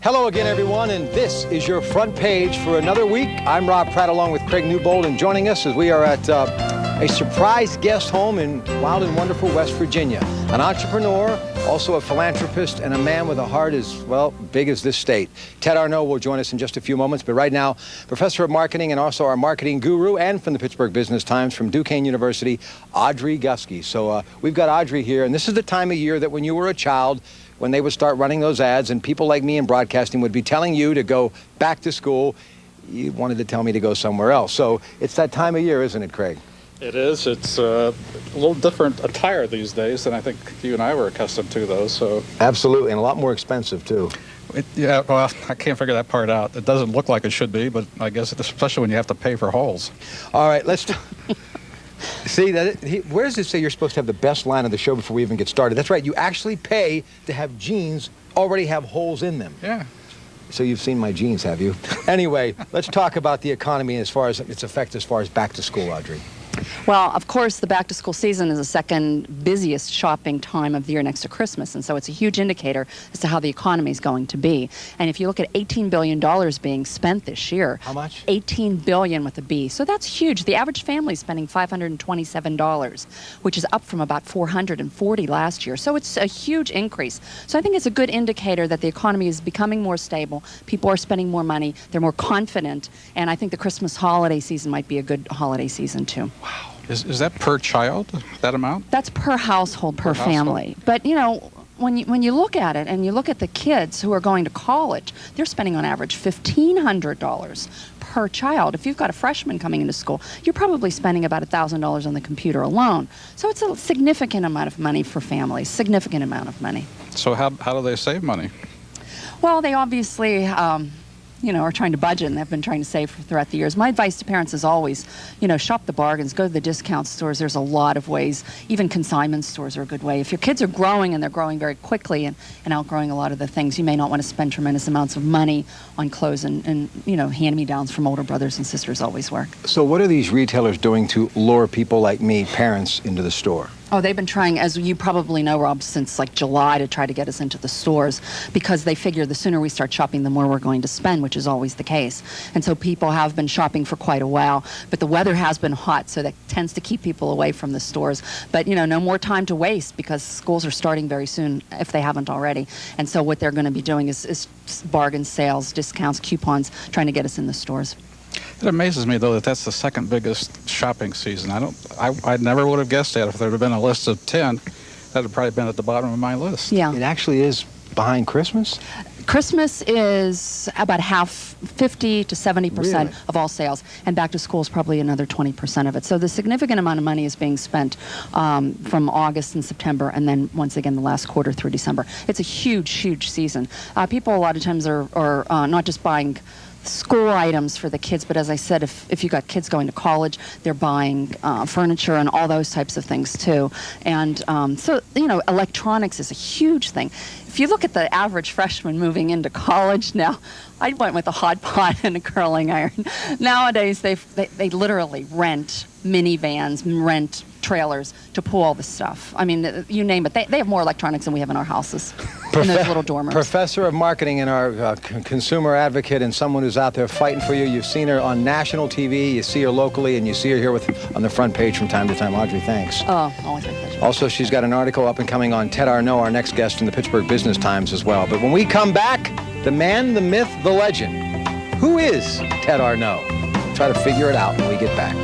Hello again, everyone, and this is your front page for another week. I'm Rob Pratt, along with Craig Newbold, and joining us as we are at a surprise guest home in wild and wonderful West Virginia. An entrepreneur, also a philanthropist, and a man with a heart as, well, big as this state. Ted Arnott will join us in just a few moments, but right now, professor of marketing and also our marketing guru, and from the Pittsburgh Business Times, from Duquesne University, Audrey Gusky. So we've got Audrey here, and this is the time of year that when you were a child, when they would start running those ads and people like me in broadcasting would be telling you to go back to school, you wanted to tell me to go somewhere else. So it's that time of year, isn't it, Craig? It is. It's a little different attire these days than I think you and I were accustomed to, though. So absolutely, and a lot more expensive, too. Yeah, well, I can't figure that part out. It doesn't look like it should be, but I guess especially when you have to pay for holes. All right, let's... See, where does it say you're supposed to have the best line of the show before we even get started? That's right, you actually pay to have jeans already have holes in them. Yeah. So you've seen my jeans, have you? Anyway, let's talk about the economy as far as its effect as far as back to school, Audrey. Well, of course, the back-to-school season is the second busiest shopping time of the year next to Christmas, and so it's a huge indicator as to how the economy is going to be. And if you look at $18 billion being spent this year... How much? $18 billion with a B. So that's huge. The average family is spending $527, which is up from about $440 last year. So it's a huge increase. So I think it's a good indicator that the economy is becoming more stable. People are spending more money. They're more confident. And I think the Christmas holiday season might be a good holiday season, too. Wow. Is that per child, that amount? That's per household, per family. But, you know, when you look at it and you look at the kids who are going to college, they're spending on average $1,500 per child. If you've got a freshman coming into school, you're probably spending about $1,000 on the computer alone. So it's a significant amount of money for families, significant amount of money. So how do they save money? Well, they obviously... are trying to budget, and they've been trying to save throughout the years. My advice to parents is always, shop the bargains, go to the discount stores. There's a lot of ways. Even consignment stores are a good way. If your kids are growing, and they're growing very quickly and outgrowing a lot of the things, you may not want to spend tremendous amounts of money on clothes, and hand-me-downs from older brothers and sisters always work. So what are these retailers doing to lure people like me, parents, into the store? Oh, they've been trying, as you probably know, Rob, since like July to try to get us into the stores because they figure the sooner we start shopping, the more we're going to spend, which is always the case. And so people have been shopping for quite a while, but the weather has been hot, so that tends to keep people away from the stores. But, no more time to waste because schools are starting very soon, if they haven't already. And so what they're going to be doing is bargain sales, discounts, coupons, trying to get us in the stores. It amazes me, though, that that's the second biggest shopping season. I never would have guessed that. If there had been a list of 10, that would have probably been at the bottom of my list. Yeah. It actually is behind Christmas? Christmas is about half, 50 to 70% Really? of all sales, and back to school is probably another 20% of it. So the significant amount of money is being spent from August and September, and then once again the last quarter through December. It's a huge, huge season. People a lot of times are not just buying school items for the kids, but as I said, if you got kids going to college, they're buying furniture and all those types of things too. And so electronics is a huge thing. If you look at the average freshman moving into college now, I went with a hot pot and a curling iron. Nowadays, they literally rent minivans, rent trailers to pull all the stuff. I mean, you name it. They have more electronics than we have in our houses, in those little dormers. Professor of marketing and our consumer advocate, and someone who's out there fighting for you. You've seen her on national TV, you see her locally, and you see her here on the front page from time to time. Audrey, thanks. Oh, always my pleasure. Also, she's got an article up and coming on Ted Arnott, our next guest in the Pittsburgh Business Times as well. But when we come back, the man, the myth, the legend. Who is Ted Arnott? Try to figure it out when we get back.